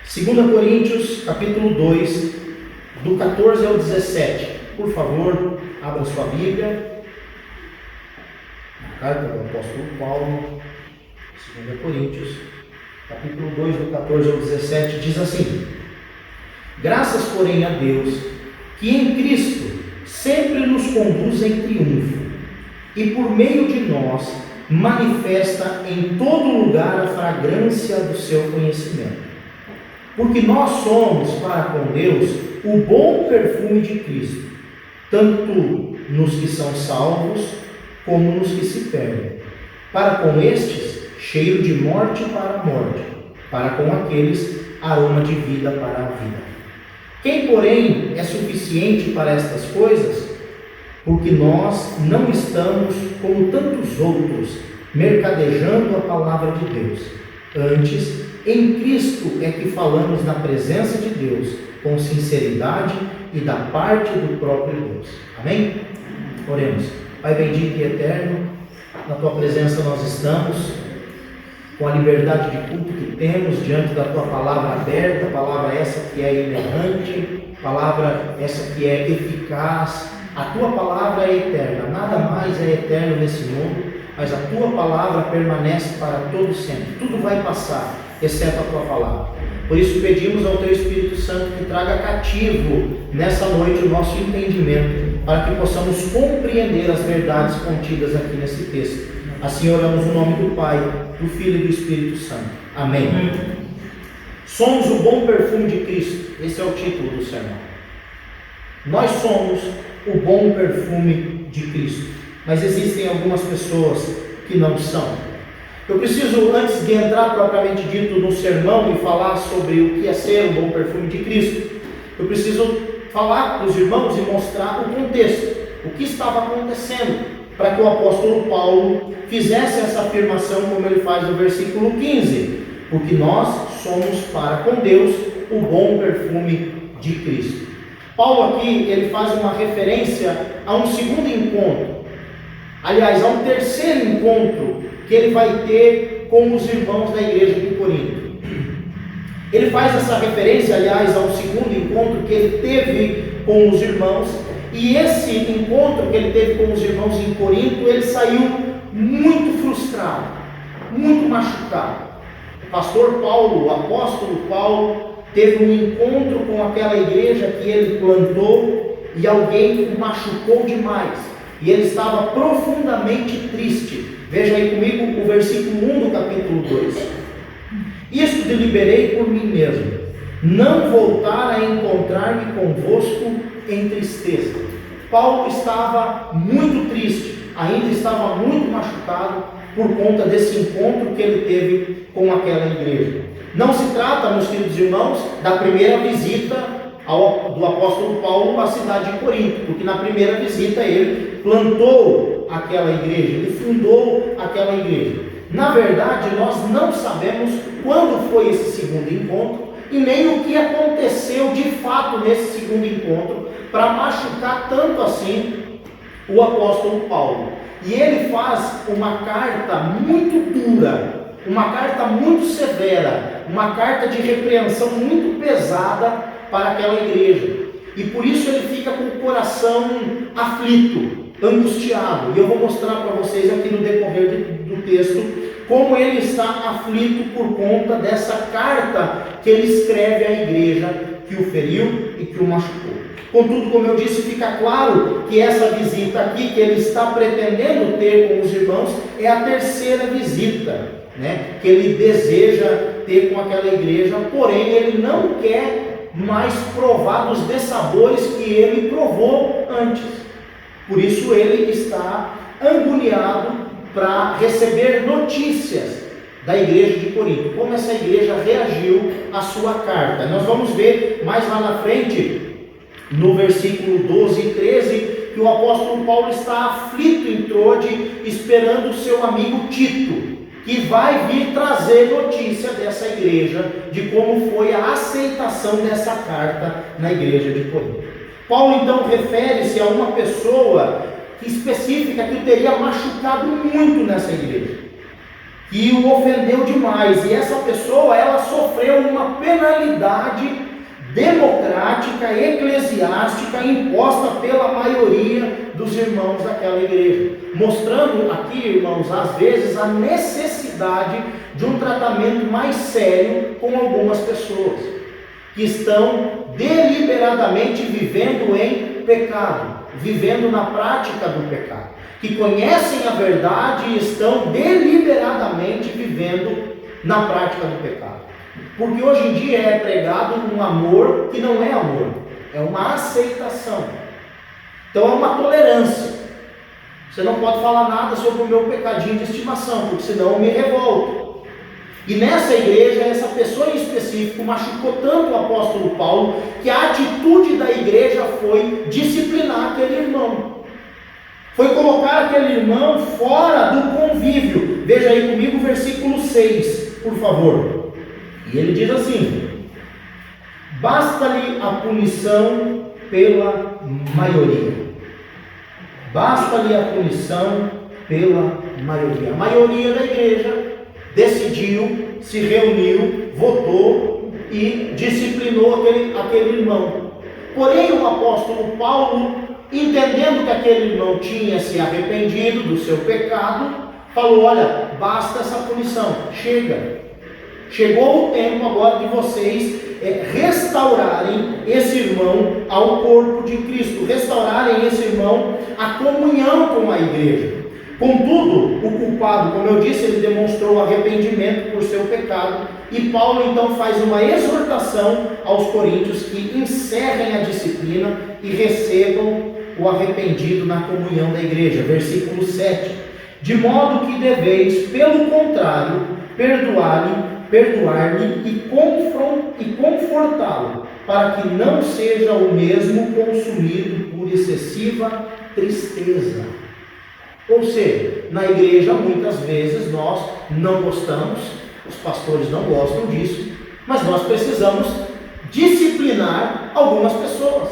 2 Coríntios, capítulo 2, do 14 ao 17. Por favor, abra sua Bíblia. A carta do apóstolo Paulo, 2 Coríntios, capítulo 2, do 14 ao 17, diz assim: Graças, porém, a Deus, que em Cristo sempre nos conduz em triunfo, e por meio de nós manifesta em todo lugar a fragrância do seu conhecimento. Porque nós somos para com Deus o bom perfume de Cristo, tanto nos que são salvos, como nos que se perdem. Para com estes, cheiro de morte para a morte, para com aqueles, aroma de vida para a vida. Quem, porém, é suficiente para estas coisas? Porque nós não estamos, como tantos outros, mercadejando a palavra de Deus. Antes, em Cristo é que falamos na presença de Deus, com sinceridade e da parte do próprio Deus. Amém? Oremos. Pai bendito e eterno, na Tua presença nós estamos, com a liberdade de culto que temos diante da Tua palavra aberta, palavra essa que é inerrante, palavra essa que é eficaz. A Tua palavra é eterna, nada mais é eterno nesse mundo, mas a Tua palavra permanece para todo sempre. Tudo vai passar, exceto a Tua palavra. Por isso pedimos ao Teu Espírito Santo que traga cativo nessa noite o nosso entendimento, para que possamos compreender as verdades contidas aqui nesse texto. Assim oramos no nome do Pai, do Filho e do Espírito Santo. Amém. Somos o bom perfume de Cristo. Esse é o título do sermão. Nós somos o bom perfume de Cristo. Mas existem algumas pessoas que não são. Eu preciso, antes de entrar propriamente dito no sermão e falar sobre o que é ser o bom perfume de Cristo, eu preciso falar para os irmãos e mostrar o contexto, o que estava acontecendo, para que o apóstolo Paulo fizesse essa afirmação como ele faz no versículo 15, porque nós somos para com Deus o bom perfume de Cristo. Paulo aqui, ele faz uma referência a um segundo encontro, aliás, a um terceiro encontro que ele vai ter com os irmãos da igreja de Corinto. Ele faz essa referência, aliás, ao segundo encontro que ele teve com os irmãos, e esse encontro que ele teve com os irmãos em Corinto, ele saiu muito frustrado, muito machucado. O pastor Paulo, o apóstolo Paulo, teve um encontro com aquela igreja que ele plantou, e alguém o machucou demais, e ele estava profundamente triste. Veja aí comigo o versículo 1 do capítulo 2. Isto deliberei por mim mesmo, não voltar a encontrar-me convosco em tristeza. Paulo estava muito triste, ainda estava muito machucado por conta desse encontro que ele teve com aquela igreja. Não se trata, meus queridos irmãos, da primeira visita do apóstolo Paulo à cidade de Corinto, porque na primeira visita ele plantou aquela igreja, ele fundou aquela igreja. Na verdade, nós não sabemos quando foi esse segundo encontro e nem o que aconteceu de fato nesse segundo encontro para machucar tanto assim o apóstolo Paulo. E ele faz uma carta muito dura, uma carta muito severa, uma carta de repreensão muito pesada para aquela igreja. E por isso ele fica com o coração aflito, angustiado. E eu vou mostrar para vocês aqui no decorrer do texto como ele está aflito por conta dessa carta que ele escreve à igreja que o feriu e que o machucou. Contudo, como eu disse, fica claro que essa visita aqui que ele está pretendendo ter com os irmãos é a terceira visita, que ele deseja ter com aquela igreja, porém ele não quer mais provar dos dessabores que ele provou antes. Por isso ele está agoniado para receber notícias da igreja de Corinto, como essa igreja reagiu à sua carta. Nós vamos ver mais lá na frente, no versículo 12 e 13, que o apóstolo Paulo está aflito em Trode, esperando o seu amigo Tito, que vai vir trazer notícia dessa igreja, de como foi a aceitação dessa carta na igreja de Corinto. Paulo então refere-se a uma pessoa específica que o teria machucado muito nessa igreja. que o ofendeu demais, e essa pessoa, ela sofreu uma penalidade democrática, eclesiástica, imposta pela maioria dos irmãos daquela igreja, mostrando aqui, irmãos, às vezes a necessidade de um tratamento mais sério com algumas pessoas que estão deliberadamente vivendo em pecado, vivendo na prática do pecado, que conhecem a verdade e estão deliberadamente vivendo na prática do pecado. Porque hoje em dia é pregado um amor que não é amor, é uma aceitação. Então é uma tolerância. Você não pode falar nada sobre o meu pecadinho de estimação, porque senão eu me revolto. E nessa igreja, essa pessoa em específico machucou tanto o apóstolo Paulo, que a atitude da igreja foi disciplinar aquele irmão. Foi colocar aquele irmão fora do convívio. Veja aí comigo o versículo 6, por favor. E ele diz assim: basta-lhe a punição pela maioria. Basta-lhe a punição pela maioria. A maioria da igreja decidiu, se reuniu, votou e disciplinou aquele irmão. Porém, o apóstolo Paulo, entendendo que aquele irmão tinha se arrependido do seu pecado, falou: olha, basta essa punição, chega. Chegou o tempo agora de vocês restaurarem esse irmão ao corpo de Cristo, restaurarem esse irmão à comunhão com a igreja. Contudo, o culpado, como eu disse, ele demonstrou arrependimento por seu pecado, e Paulo então faz uma exortação aos coríntios que encerrem a disciplina e recebam o arrependido na comunhão da igreja. Versículo 7: de modo que deveis, pelo contrário, perdoar-lhe e confortá-lo, para que não seja o mesmo consumido por excessiva tristeza. Ou seja, na igreja muitas vezes nós não gostamos, os pastores não gostam disso, mas nós precisamos disciplinar algumas pessoas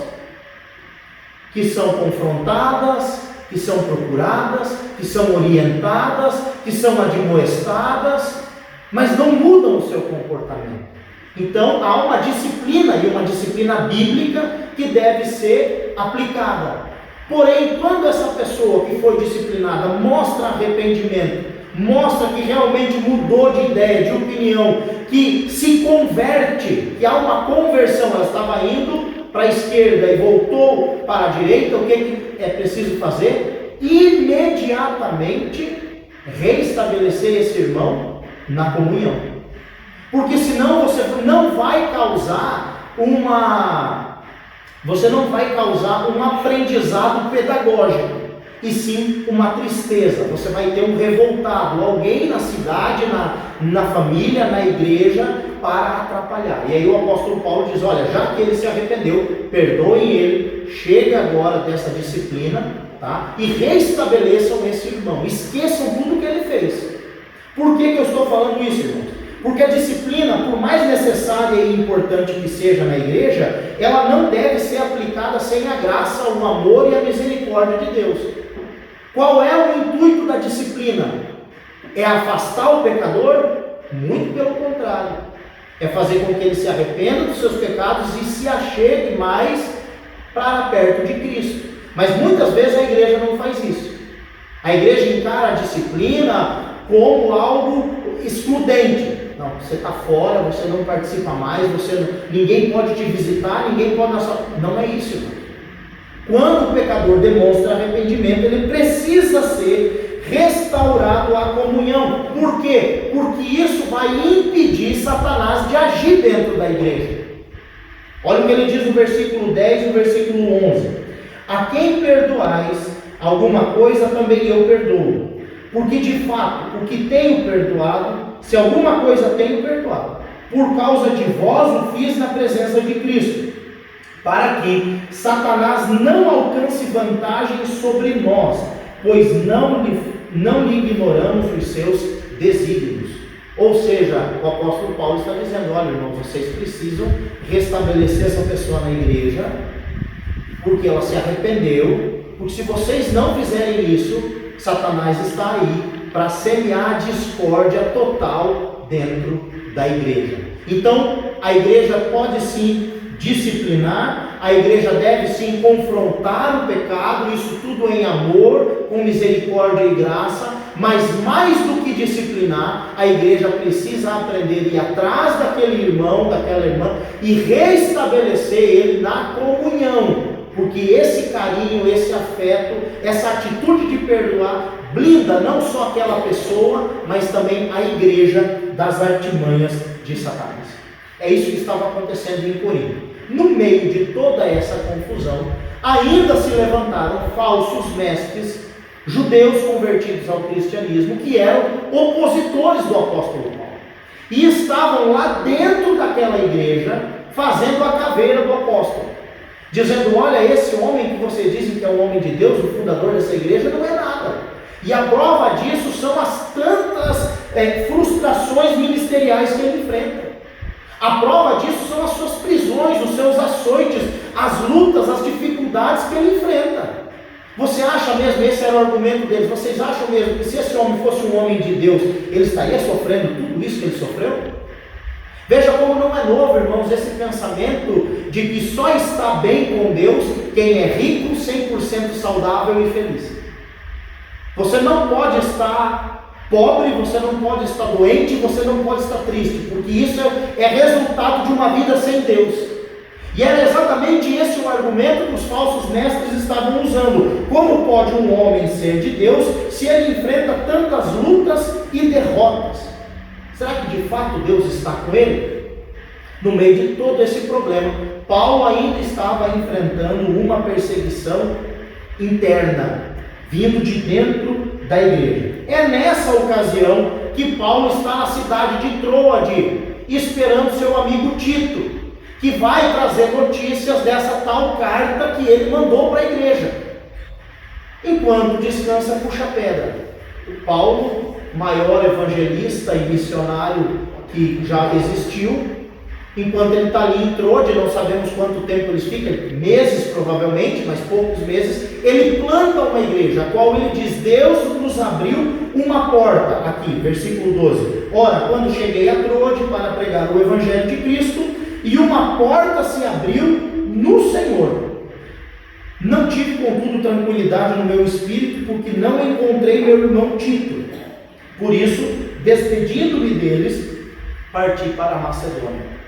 que são confrontadas, que são procuradas, que são orientadas, que são admoestadas, mas não mudam o seu comportamento. Então há uma disciplina, e uma disciplina bíblica, que deve ser aplicada. Porém, quando essa pessoa que foi disciplinada mostra arrependimento, mostra que realmente mudou de ideia, de opinião, que se converte, que há uma conversão, ela estava indo para a esquerda e voltou para a direita, o que é preciso fazer? Imediatamente reestabelecer esse irmão na comunhão, porque senão você não vai causar um aprendizado pedagógico, e sim uma tristeza. Você vai ter um revoltado, alguém na cidade, na família, na igreja, para atrapalhar. E aí o apóstolo Paulo diz: olha, já que ele se arrependeu, perdoem ele, chega agora dessa disciplina, tá? E reestabeleçam esse irmão, esqueçam tudo que ele fez. Por que eu estou falando isso, irmãos? Porque a disciplina, por mais necessária e importante que seja na igreja, ela não deve ser aplicada sem a graça, o amor e a misericórdia de Deus. Qual é o intuito da disciplina? É afastar o pecador? Muito pelo contrário. É fazer com que ele se arrependa dos seus pecados e se achegue mais para perto de Cristo. Mas muitas vezes a igreja não faz isso. A igreja encara a disciplina como algo excludente. Não, você está fora, você não participa mais, ninguém pode te visitar, ninguém pode... Não é isso, irmão. Quando o pecador demonstra arrependimento, ele precisa ser restaurado à comunhão. Por quê? Porque isso vai impedir Satanás de agir dentro da igreja. Olha o que ele diz no versículo 10 e no versículo 11. A quem perdoais alguma coisa, também eu perdoo. Porque de fato, o que tenho perdoado, se alguma coisa tenho perdoado, por causa de vós o fiz na presença de Cristo, para que Satanás não alcance vantagem sobre nós, pois não lhe ignoramos os seus desígnios. Ou seja, o apóstolo Paulo está dizendo: olha, irmãos, vocês precisam restabelecer essa pessoa na igreja, porque ela se arrependeu, porque se vocês não fizerem isso, Satanás está aí para semear a discórdia total dentro da igreja. Então, a igreja pode sim disciplinar, a igreja deve sim confrontar o pecado, isso tudo em amor, com misericórdia e graça, mas mais do que disciplinar, a igreja precisa aprender a ir atrás daquele irmão, daquela irmã, e restabelecer ele na comunhão, porque esse carinho, esse afeto, essa atitude de perdoar, blinda não só aquela pessoa, mas também a igreja das artimanhas de Satanás. É isso que estava acontecendo em Corinto. No meio de toda essa confusão, ainda se levantaram falsos mestres, judeus convertidos ao cristianismo, que eram opositores do apóstolo Paulo, e estavam lá dentro daquela igreja, fazendo a caveira do apóstolo, dizendo: olha, esse homem que vocês dizem que é o homem de Deus, o fundador dessa igreja, não é nada. E a prova disso são as tantas frustrações ministeriais que ele enfrenta. A prova disso são as suas prisões, os seus açoites, as lutas, as dificuldades que ele enfrenta. Você acha mesmo, esse era o argumento deles, vocês acham mesmo que se esse homem fosse um homem de Deus, ele estaria sofrendo tudo isso que ele sofreu? Veja como não é novo, irmãos, esse pensamento de que só está bem com Deus quem é rico, 100% saudável e feliz. Você não pode estar pobre, você não pode estar doente, você não pode estar triste, porque isso é resultado de uma vida sem Deus. E era exatamente esse o argumento que os falsos mestres estavam usando. Como pode um homem ser de Deus se ele enfrenta tantas lutas e derrotas? Será que de fato Deus está com ele? No meio de todo esse problema, Paulo ainda estava enfrentando uma perseguição interna, vindo de dentro da igreja. É nessa ocasião que Paulo está na cidade de Troade, esperando seu amigo Tito, que vai trazer notícias dessa tal carta que ele mandou para a igreja. Enquanto descansa, puxa pedra. O Paulo, maior evangelista e missionário que já existiu, enquanto ele está ali em Troade, não sabemos quanto tempo eles ficam, meses provavelmente, mas poucos meses, ele planta uma igreja, a qual ele diz: Deus nos abriu uma porta, aqui, versículo 12, ora, quando cheguei a Troade para pregar o evangelho de Cristo, e uma porta se abriu no Senhor, não tive contudo tranquilidade no meu espírito, porque não encontrei meu irmão Tito, por isso, despedindo-me deles, parti para a Macedônia.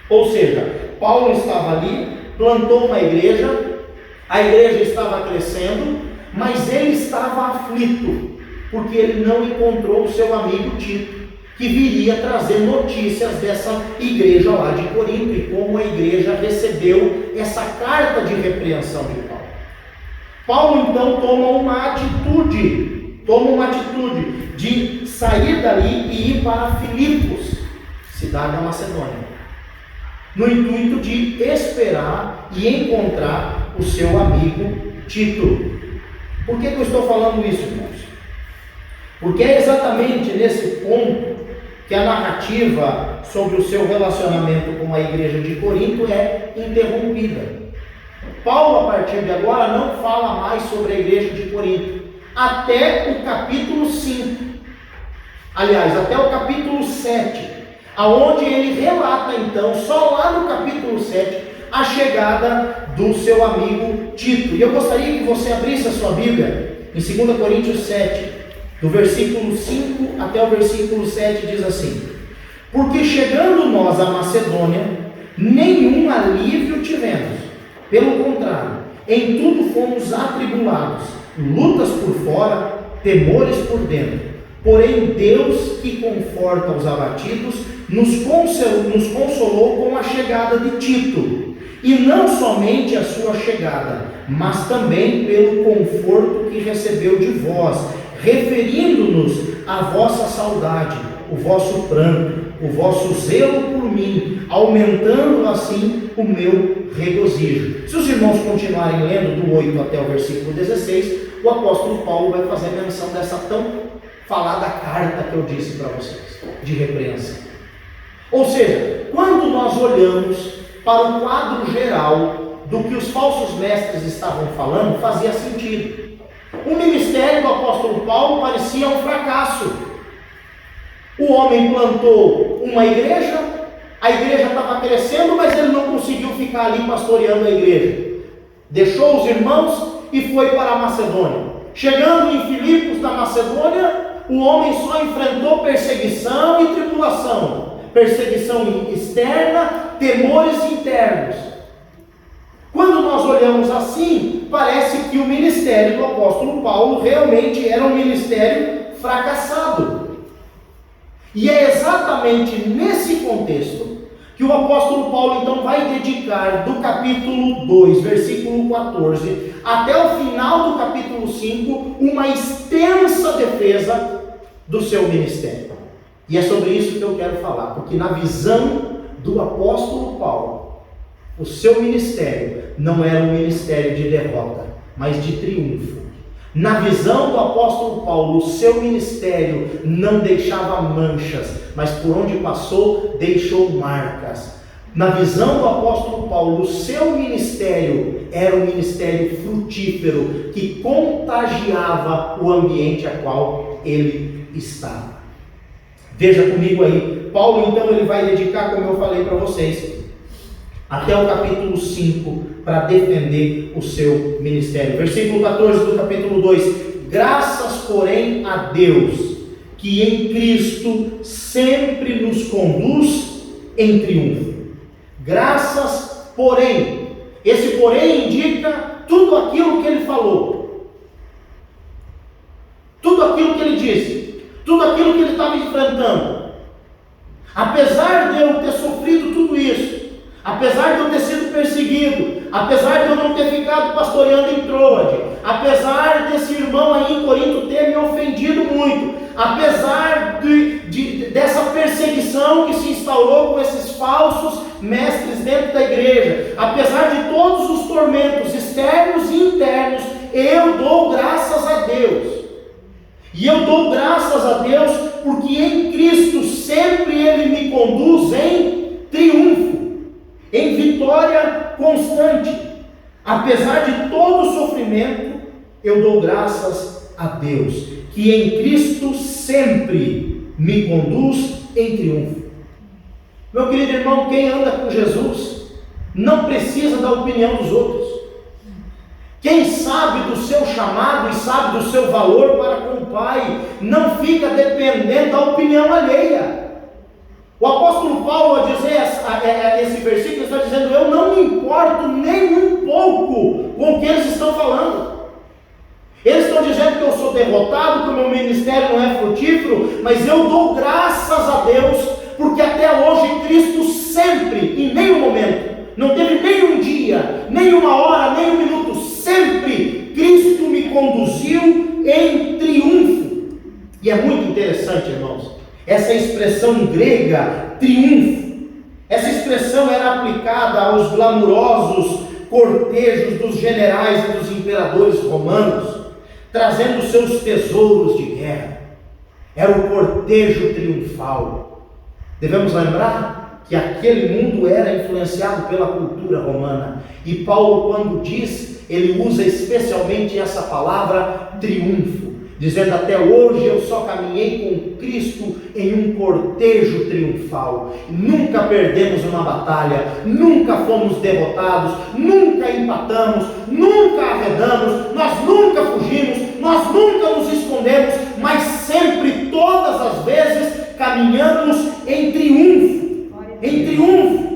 Ou seja, Paulo estava ali, plantou uma igreja, a igreja estava crescendo, mas ele estava aflito, porque ele não encontrou o seu amigo Tito, que viria trazer notícias dessa igreja lá de Corinto, e como a igreja recebeu essa carta de repreensão de Paulo. Paulo então toma uma atitude de sair dali e ir para Filipos, cidade da Macedônia, no intuito de esperar e encontrar o seu amigo Tito. Por que eu estou falando isso, irmãos? Porque é exatamente nesse ponto que a narrativa sobre o seu relacionamento com a igreja de Corinto é interrompida. Paulo, a partir de agora, não fala mais sobre a igreja de Corinto, até o capítulo 5, aliás, até o capítulo 7, aonde ele relata então, só lá no capítulo 7, a chegada do seu amigo Tito. E eu gostaria que você abrisse a sua Bíblia em 2 Coríntios 7, do versículo 5 até o versículo 7, diz assim: porque chegando nós à Macedônia, nenhum alívio tivemos, pelo contrário, em tudo fomos atribulados, lutas por fora, temores por dentro. Porém Deus, que conforta os abatidos, nos consolou com a chegada de Tito, e não somente a sua chegada, mas também pelo conforto que recebeu de vós, referindo-nos à vossa saudade, o vosso pranto, o vosso zelo por mim, aumentando assim o meu regozijo. Se os irmãos continuarem lendo do 8 até o versículo 16, o apóstolo Paulo vai fazer menção dessa tão falada carta que eu disse para vocês, de repreensão. Ou seja, quando nós olhamos para o quadro geral do que os falsos mestres estavam falando, fazia sentido. O ministério do apóstolo Paulo parecia um fracasso. O homem plantou uma igreja, a igreja estava crescendo, mas ele não conseguiu ficar ali pastoreando a igreja. Deixou os irmãos e foi para a Macedônia. Chegando em Filipos da Macedônia, o homem só enfrentou perseguição e tribulação. Perseguição externa, temores internos. Quando nós olhamos assim, parece que o ministério do apóstolo Paulo realmente era um ministério fracassado. E é exatamente nesse contexto que o apóstolo Paulo então vai dedicar do capítulo 2, versículo 14, até o final do capítulo 5, uma extensa defesa do seu ministério. E é sobre isso que eu quero falar, porque na visão do apóstolo Paulo, o seu ministério não era um ministério de derrota, mas de triunfo. Na visão do apóstolo Paulo, o seu ministério não deixava manchas, mas por onde passou, deixou marcas. Na visão do apóstolo Paulo, o seu ministério era um ministério frutífero, que contagiava o ambiente a qual ele estava. Veja comigo aí, Paulo então ele vai dedicar, como eu falei para vocês, até o capítulo 5, para defender o seu ministério. Versículo 14 do capítulo 2: graças, porém, a Deus, que em Cristo sempre nos conduz em triunfo. Graças, porém. Esse porém indica tudo aquilo que ele falou, tudo aquilo que ele disse, tudo aquilo que ele estava enfrentando. Apesar de eu ter sofrido tudo isso, apesar de eu ter sido perseguido, apesar de eu não ter ficado pastoreando em Troade, apesar desse irmão aí em Corinto ter me ofendido muito, apesar dessa perseguição que se instaurou com esses falsos mestres dentro da igreja, apesar de todos os tormentos externos e internos, eu dou graças a Deus. E eu dou graças a Deus porque em Cristo sempre Ele me conduz em triunfo, em vitória constante. Apesar de todo o sofrimento, eu dou graças a Deus, que em Cristo sempre me conduz em triunfo. Meu querido irmão, quem anda com Jesus não precisa da opinião dos outros. Quem sabe do seu chamado e sabe do seu valor para com o Pai, não fica dependendo da opinião alheia. O apóstolo Paulo, ao dizer esse versículo, está dizendo: eu não me importo nem um pouco com o que eles estão falando. Eles estão dizendo que eu sou derrotado, que o meu ministério não é frutífero, mas eu dou graças a Deus, porque até hoje Cristo sempre, em nenhum momento, não teve nem um dia, nem uma hora, nem um minuto, sempre Cristo me conduziu em triunfo. E é muito interessante, irmãos, essa expressão grega, triunfo. Essa expressão era aplicada aos glamurosos cortejos dos generais e dos imperadores romanos, trazendo seus tesouros de guerra. Era o cortejo triunfal. Devemos lembrar que aquele mundo era influenciado pela cultura romana. E Paulo, quando diz, ele usa especialmente essa palavra triunfo, dizendo: até hoje eu só caminhei com Cristo em um cortejo triunfal. Nunca perdemos uma batalha, nunca fomos derrotados, nunca empatamos, nunca arredamos, nós nunca fugimos, nós nunca nos escondemos, mas sempre, todas as vezes, caminhamos em triunfo. Em triunfo.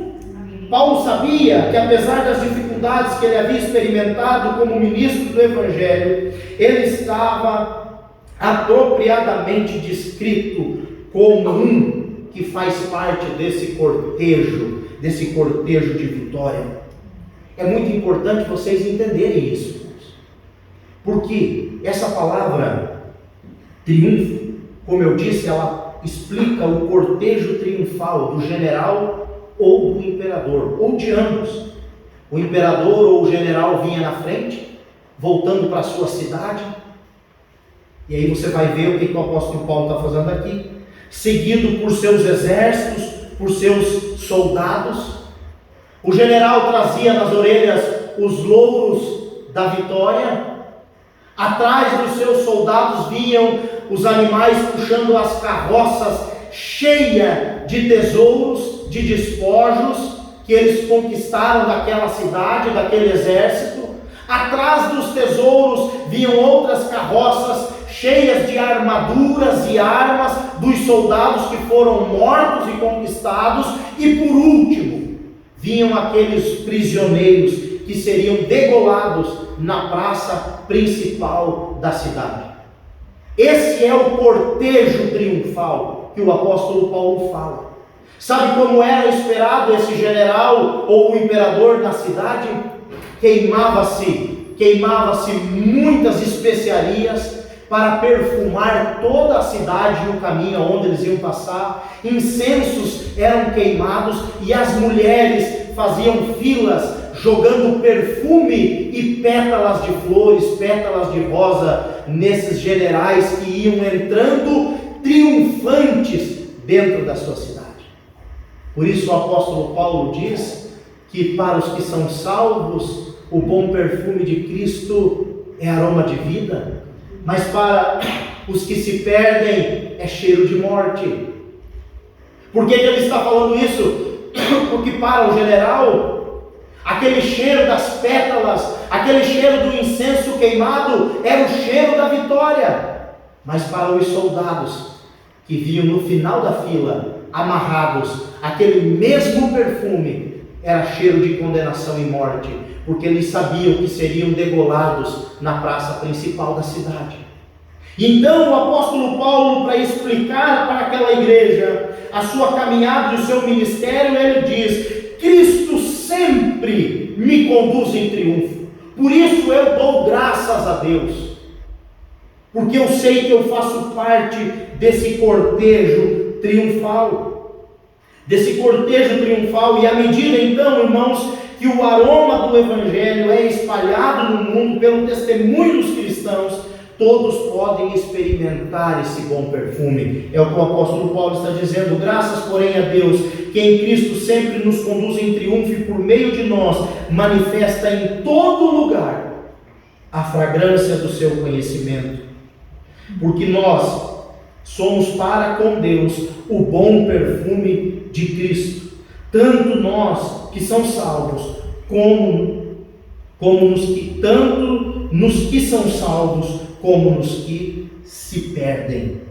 Paulo sabia que, apesar das dificuldades que ele havia experimentado como ministro do Evangelho, ele estava apropriadamente descrito como um que faz parte desse cortejo de vitória. É muito importante vocês entenderem isso, porque essa palavra triunfo, como eu disse, ela explica o cortejo triunfal do general ou do imperador, ou de ambos. O imperador ou o general vinha na frente, voltando para a sua cidade, e aí você vai ver o que o apóstolo Paulo está fazendo aqui, seguido por seus exércitos, por seus soldados. O general trazia nas orelhas os louros da vitória, Atrás dos seus soldados vinham os animais puxando as carroças cheias de tesouros, de despojos que eles conquistaram daquela cidade, daquele exército. Atrás dos tesouros vinham outras carroças cheias de armaduras e armas dos soldados que foram mortos e conquistados. E por último, vinham aqueles prisioneiros que seriam degolados na praça principal da cidade. Esse é o cortejo triunfal que o apóstolo Paulo fala. Sabe como era esperado esse general ou o imperador na cidade? Queimava-se muitas especiarias para perfumar toda a cidade no caminho onde eles iam passar. Incensos eram queimados e as mulheres faziam filas jogando perfume e pétalas de flores, pétalas de rosa nesses generais que iam entrando triunfantes dentro da sua cidade. Por isso o apóstolo Paulo diz que para os que são salvos, o bom perfume de Cristo é aroma de vida, mas para os que se perdem é cheiro de morte. Por que ele está falando isso? Porque para o general, aquele cheiro das pétalas, aquele cheiro do incenso queimado era o cheiro da vitória. Mas para os soldados que vinham no final da fila, amarrados, aquele mesmo perfume era cheiro de condenação e morte, porque eles sabiam que seriam degolados na praça principal da cidade. Então o apóstolo Paulo, para explicar para aquela igreja a sua caminhada e o seu ministério, ele diz: Cristo sempre me conduz em triunfo, por isso eu dou graças a Deus, porque eu sei que eu faço parte desse cortejo triunfal. E à medida então, irmãos, que o aroma do Evangelho é espalhado no mundo pelo testemunho dos cristãos, todos podem experimentar esse bom perfume. É o que o apóstolo Paulo está dizendo: graças, porém, a Deus, que em Cristo sempre nos conduz em triunfo e por meio de nós manifesta em todo lugar a fragrância do seu conhecimento. Porque nós somos para com Deus o bom perfume de Cristo, tanto nós que são salvos, tanto nos que são salvos, como nos que se perdem.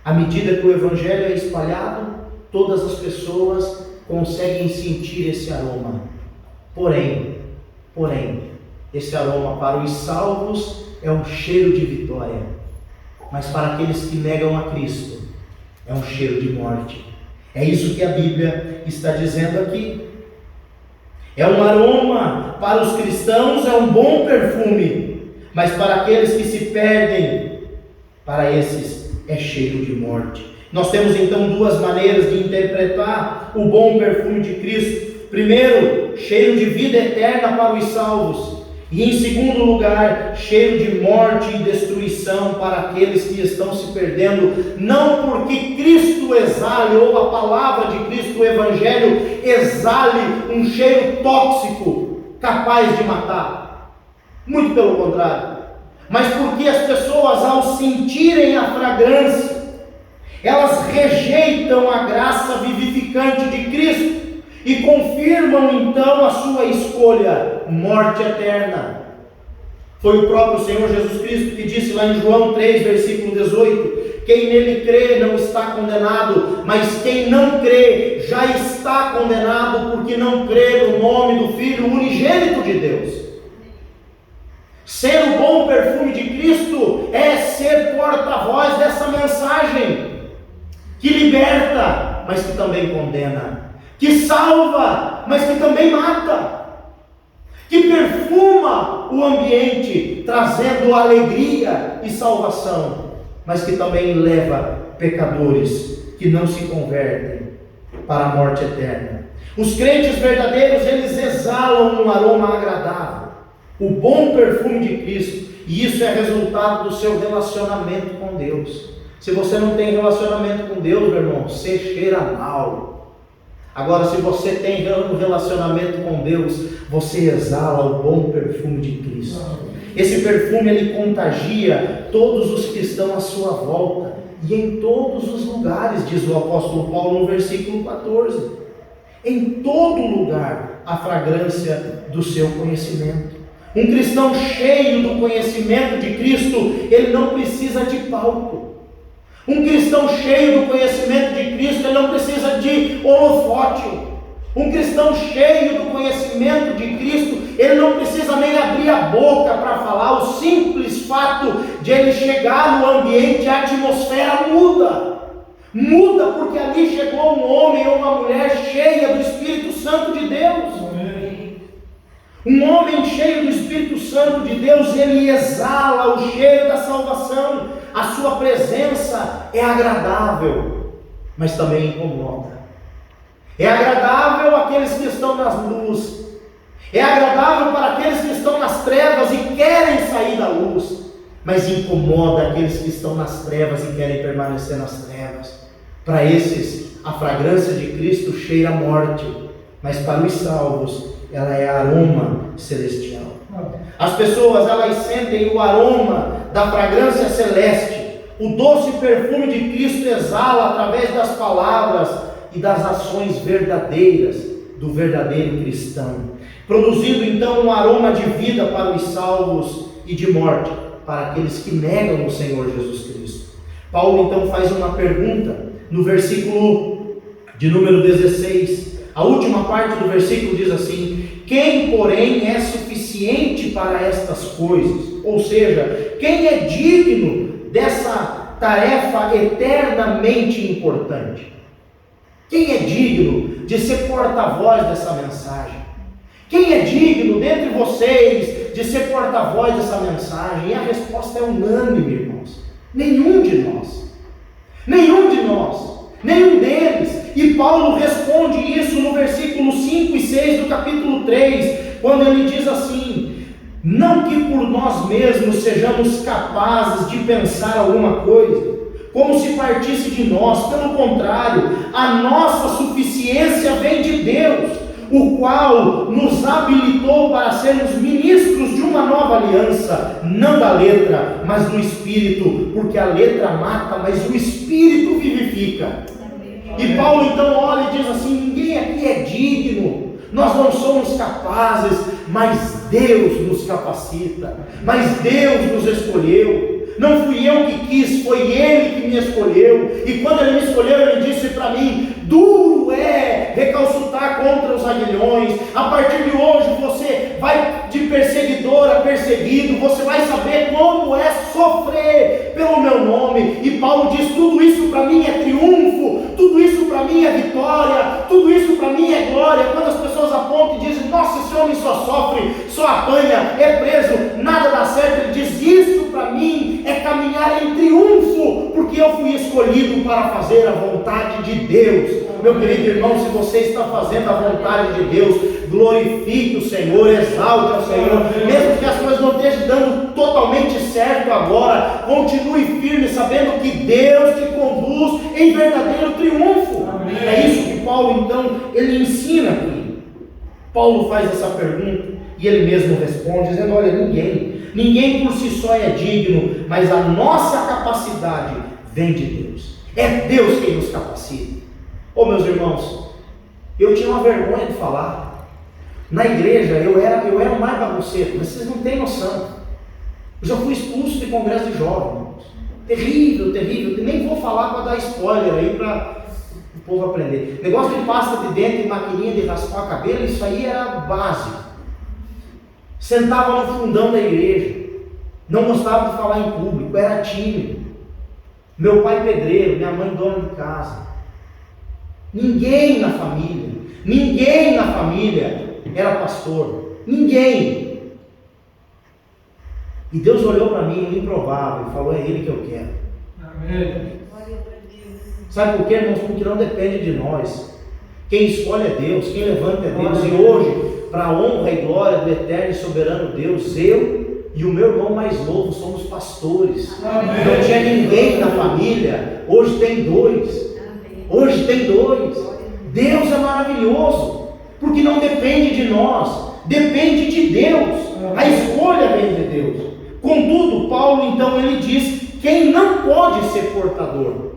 À medida que o Evangelho é espalhado, todas as pessoas conseguem sentir esse aroma. Porém, esse aroma para os salvos é um cheiro de vitória, mas para aqueles que negam a Cristo é um cheiro de morte. É isso que a Bíblia está dizendo aqui. É um aroma para os cristãos, é um bom perfume, mas para aqueles que se perdem, para esses é cheiro de morte. Nós temos então duas maneiras de interpretar o bom perfume de Cristo. Primeiro, cheiro de vida eterna para os salvos. E em segundo lugar, cheiro de morte e destruição para aqueles que estão se perdendo, não porque Cristo exale, ou a palavra de Cristo, o Evangelho, exale um cheiro tóxico, capaz de matar. Muito pelo contrário. Mas porque as pessoas, ao sentirem a fragrância, elas rejeitam a graça vivificante de Cristo e confirmam então a sua escolha, morte eterna. Foi o próprio Senhor Jesus Cristo que disse lá em João 3, versículo 18: quem nele crê não está condenado, mas quem não crê já está condenado, porque não crê no nome do Filho unigênito de Deus. Ser o bom perfume de Cristo é ser porta-voz dessa mensagem que liberta, mas que também condena, que salva, mas que também mata, que perfuma o ambiente, trazendo alegria e salvação, mas que também leva pecadores que não se convertem para a morte eterna. Os crentes verdadeiros, eles exalam um aroma agradável, o bom perfume de Cristo, e isso é resultado do seu relacionamento com Deus. Se você não tem relacionamento com Deus, meu irmão, você cheira mal. Agora, se você tem um relacionamento com Deus, você exala o bom perfume de Cristo. Esse perfume ele contagia todos os que estão à sua volta e em todos os lugares, diz o apóstolo Paulo no versículo 14. Em todo lugar a fragrância do seu conhecimento. Um cristão cheio do conhecimento de Cristo, ele não precisa de palco. Um cristão cheio do conhecimento de Cristo, ele não precisa de holofote. Um cristão cheio do conhecimento de Cristo, ele não precisa nem abrir a boca para falar. O simples fato de ele chegar no ambiente, a atmosfera muda. Muda porque ali chegou um homem ou uma mulher cheia do Espírito Santo de Deus. Um homem cheio do Espírito Santo de Deus, ele exala o cheiro da salvação. A sua presença é agradável, mas também incomoda. É agradável àqueles que estão nas luzes. É agradável para aqueles que estão nas trevas e querem sair da luz. Mas incomoda aqueles que estão nas trevas e querem permanecer nas trevas. Para esses, a fragrância de Cristo cheira a morte. Mas para os salvos, ela é aroma celestial. As pessoas, elas sentem o aroma da fragrância celeste. O doce perfume de Cristo exala através das palavras e das ações verdadeiras do verdadeiro cristão, produzindo então um aroma de vida para os salvos e de morte para aqueles que negam o Senhor Jesus Cristo. Paulo então faz uma pergunta no versículo de número 16. A última parte do versículo diz assim: quem porém é suficiente para estas coisas? Ou seja, quem é digno dessa tarefa eternamente importante? Quem é digno de ser porta-voz dessa mensagem? Quem é digno dentre vocês de ser porta-voz dessa mensagem? E a resposta é unânime, irmãos. Nenhum de nós. Nenhum de nós. Nenhum deles. E Paulo responde isso no versículo 5 e 6 do capítulo 3, quando ele diz assim: não que por nós mesmos sejamos capazes de pensar alguma coisa, como se partisse de nós. Pelo contrário, a nossa suficiência vem de Deus, o qual nos habilitou para sermos ministros de uma nova aliança, não da letra, mas do Espírito, porque a letra mata, mas o Espírito vivifica. E Paulo então olha e diz assim: ninguém aqui é digno, nós não somos capazes, mas Deus nos capacita, mas Deus nos escolheu. Não fui eu que quis, foi Ele que me escolheu. E quando Ele me escolheu, Ele disse para mim: duro é recalcitrar contra os aguilhões. A partir de hoje você vai de perseguidor a perseguido. Você vai saber como é sofrer pelo meu nome. E Paulo diz: tudo isso para mim é triunfo, tudo isso para mim é vitória, tudo isso para mim é glória. Quando as pessoas apontam e dizem: nossa, esse homem só sofre, só apanha, é preso, nada dá certo, ele diz: isso para mim é caminhar em triunfo, porque eu fui escolhido para fazer a vontade de Deus. Meu querido irmão, se você está fazendo a vontade de Deus, glorifique o Senhor, exalte ao Senhor, mesmo que as coisas não estejam dando totalmente certo agora, continue firme, sabendo que Deus te conduz em verdadeiro triunfo. Amém. É isso que Paulo então, ele ensina aqui. Paulo faz essa pergunta e ele mesmo responde, dizendo: olha, ninguém por si só é digno, mas a nossa capacidade vem de Deus. É Deus quem nos capacita. Oh, meus irmãos, eu tinha uma vergonha de falar. Na igreja eu era o mais bagunceiro, mas vocês não têm noção. Eu já fui expulso de congresso de jovens, irmãos. Terrível, terrível. Nem vou falar para dar spoiler aí para o povo aprender. Negócio de pasta de dente e maquininha de raspar cabelo, isso aí era básico. Sentava no fundão da igreja, não gostava de falar em público, era tímido. Meu pai pedreiro, minha mãe dona de casa. Ninguém na família era pastor. Ninguém. E Deus olhou para mim, o improvável, e falou: é Ele que eu quero. Amém. Sabe por quê, irmãos? Porque não depende de nós. Quem escolhe é Deus, quem levanta é Deus. E hoje, para a honra e glória do eterno e soberano Deus, eu e o meu irmão mais novo somos pastores. Amém. Não tinha ninguém na família, hoje tem 2. Hoje tem 2. Deus é maravilhoso, porque não depende de nós. depende de Deus. A escolha vem de Deus. Contudo, Paulo então ele diz quem não pode ser portador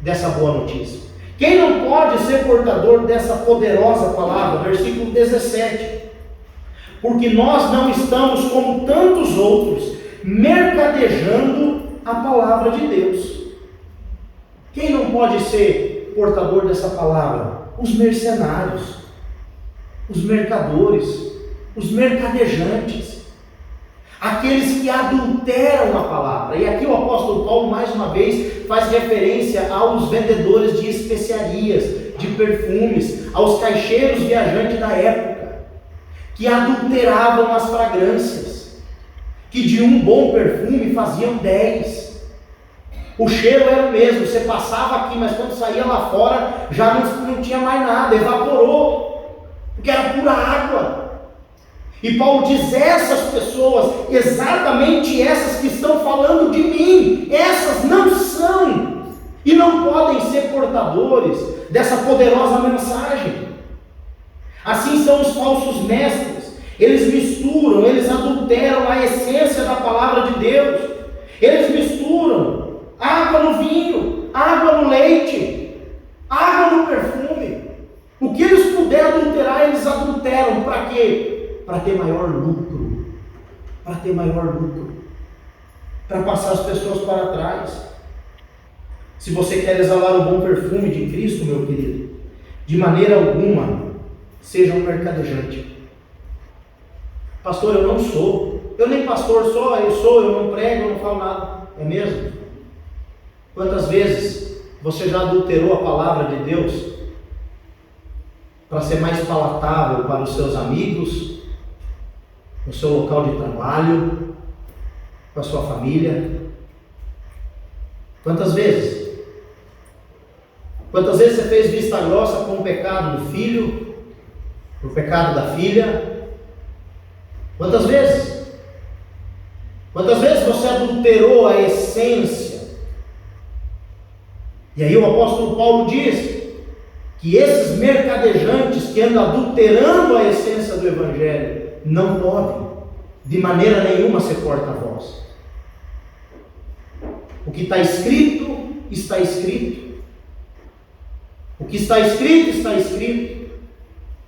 dessa boa notícia. Quem não pode ser portador dessa poderosa palavra? Versículo 17. Porque nós não estamos como tantos outros, mercadejando a palavra de Deus. Quem não pode ser portador dessa palavra? Os mercenários, os mercadores, os mercadejantes, aqueles que adulteram a palavra. E aqui o apóstolo Paulo mais uma vez faz referência aos vendedores de especiarias, de perfumes, aos caixeiros viajantes da época, que adulteravam as fragrâncias, que de um bom perfume faziam 10. O cheiro era o mesmo, você passava aqui, mas quando saía lá fora já não tinha mais nada, evaporou, porque era pura água. E Paulo diz: essas pessoas, exatamente essas que estão falando de mim, essas não são e não podem ser portadores dessa poderosa mensagem. Assim são os falsos mestres. Eles misturam, eles adulteram a essência da palavra de Deus. Eles misturam água no vinho, água no leite, água no perfume. O que eles puderem adulterar, eles adulteram. Para quê? Para ter maior lucro. Para ter maior lucro. Para passar as pessoas para trás. Se você quer exalar o bom perfume de Cristo, meu querido, de maneira alguma, seja um mercadejante. Pastor, eu não sou. Eu nem pastor sou, eu não prego, eu não falo nada. É mesmo? Quantas vezes você já adulterou a palavra de Deus para ser mais palatável para os seus amigos, no seu local de trabalho, com a sua família? Quantas vezes? Quantas vezes você fez vista grossa com o pecado do filho, o pecado da filha? Quantas vezes? Quantas vezes você adulterou a essência? E aí o apóstolo Paulo diz que esses mercadejantes que andam adulterando a essência do Evangelho não podem, de maneira nenhuma, ser porta-voz. O que está escrito, está escrito. O que está escrito, está escrito.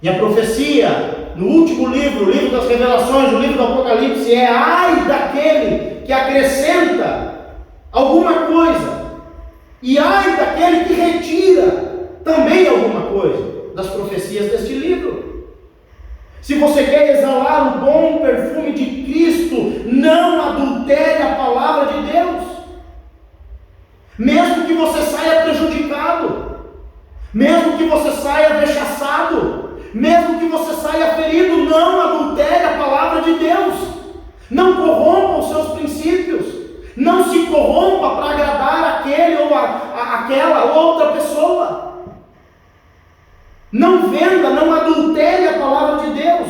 E a profecia, no último livro, o livro das Revelações, o livro do Apocalipse, é ai daquele que acrescenta alguma coisa. E ai daquele que retira também alguma coisa das profecias deste livro. Se você quer exalar o bom perfume de Cristo, não adultere a palavra de Deus. Mesmo que você saia prejudicado, mesmo que você saia rechaçado, mesmo que você saia ferido, não adultere a palavra de Deus. Não corrompa os seus princípios. Não se corrompa para agradar aquele ou aquela outra pessoa. Não venda, não adultere a palavra de Deus.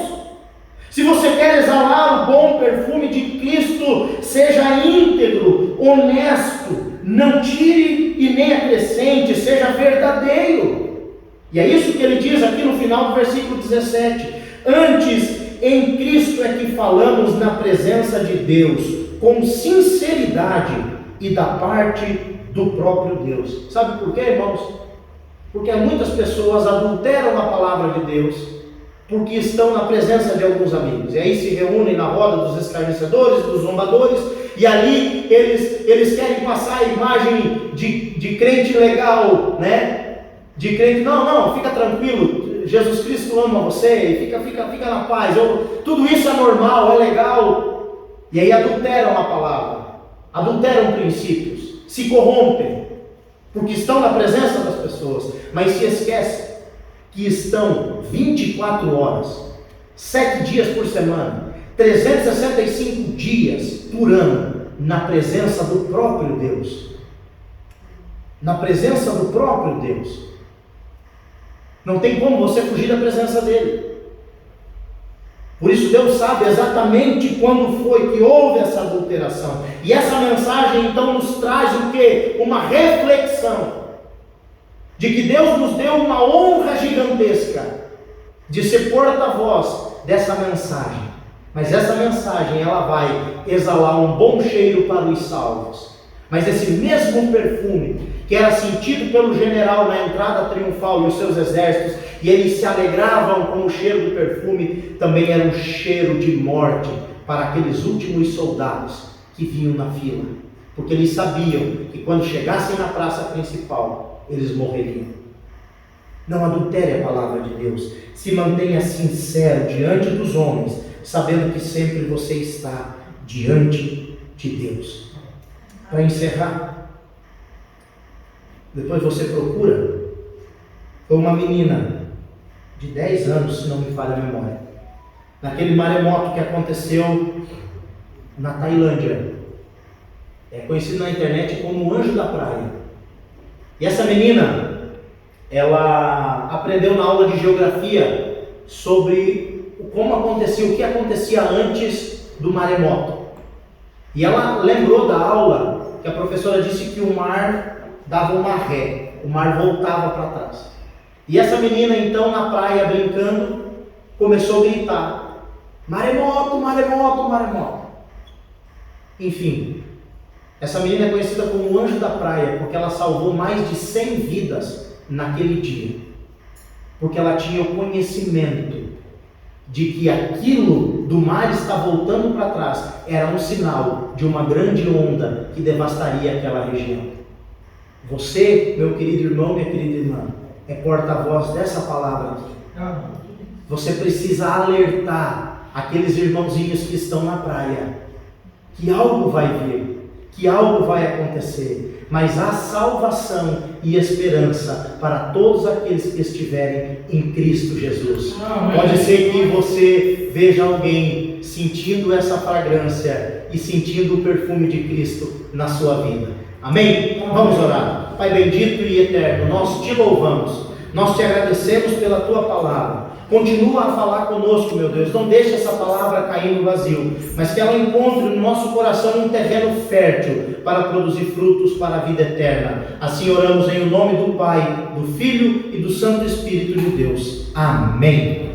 Se você quer exalar o bom perfume de Cristo, seja íntegro, honesto, não tire e nem acrescente, seja verdadeiro. E é isso que ele diz aqui no final do versículo 17. Antes, em Cristo é que falamos na presença de Deus, com sinceridade e da parte do próprio Deus. Sabe por quê, irmãos? Porque muitas pessoas adulteram a palavra de Deus porque estão na presença de alguns amigos, e aí se reúnem na roda dos escarnecedores, dos zombadores, e ali eles querem passar a imagem de crente legal, né? De crente, não, fica tranquilo, Jesus Cristo ama você, fica na paz, tudo isso é normal, é legal. E aí adulteram a palavra, adulteram princípios, se corrompem, porque estão na presença das pessoas, mas se esquecem que estão 24 horas, 7 dias por semana, 365 dias por ano, na presença do próprio Deus. Na presença do próprio Deus. Não tem como você fugir da presença dele. Por isso Deus sabe exatamente quando foi que houve essa adulteração. E essa mensagem então nos traz o quê? Uma reflexão de que Deus nos deu uma honra gigantesca de ser porta-voz dessa mensagem. Mas essa mensagem, ela vai exalar um bom cheiro para os salvos. Mas esse mesmo perfume, que era sentido pelo general na entrada triunfal e os seus exércitos, e eles se alegravam com o cheiro do perfume, também era um cheiro de morte para aqueles últimos soldados que vinham na fila. Porque eles sabiam que quando chegassem na praça principal, eles morreriam. Não adultere a palavra de Deus. Se mantenha sincero diante dos homens, sabendo que sempre você está diante de Deus. Para encerrar, depois você procura. Foi uma menina de 10 anos, se não me falha a memória, naquele maremoto que aconteceu na Tailândia. É conhecido na internet como o Anjo da Praia. E essa menina, ela aprendeu na aula de geografia sobre como acontecia, o que acontecia antes do maremoto. E ela lembrou da aula que a professora disse que o mar dava uma ré, o mar voltava para trás. E essa menina então na praia brincando, começou a gritar: maremoto, maremoto, maremoto. Enfim, essa menina é conhecida como o Anjo da Praia, porque ela salvou mais de 100 vidas naquele dia. Porque ela tinha o conhecimento de que aquilo do mar está voltando para trás era um sinal de uma grande onda que devastaria aquela região. Você, meu querido irmão, minha querida irmã, é porta-voz dessa palavra aqui. Você precisa alertar aqueles irmãozinhos que estão na praia que algo vai vir, que algo vai acontecer, mas há salvação e esperança para todos aqueles que estiverem em Cristo Jesus. Pode ser que você veja alguém sentindo essa fragrância e sentindo o perfume de Cristo na sua vida. Amém? Vamos orar. Pai bendito e eterno, nós te louvamos, nós te agradecemos pela tua palavra. Continua a falar conosco, meu Deus. Não deixe essa palavra cair no vazio, mas que ela encontre no nosso coração um terreno fértil para produzir frutos para a vida eterna. Assim oramos em nome do Pai, do Filho e do Santo Espírito de Deus. Amém.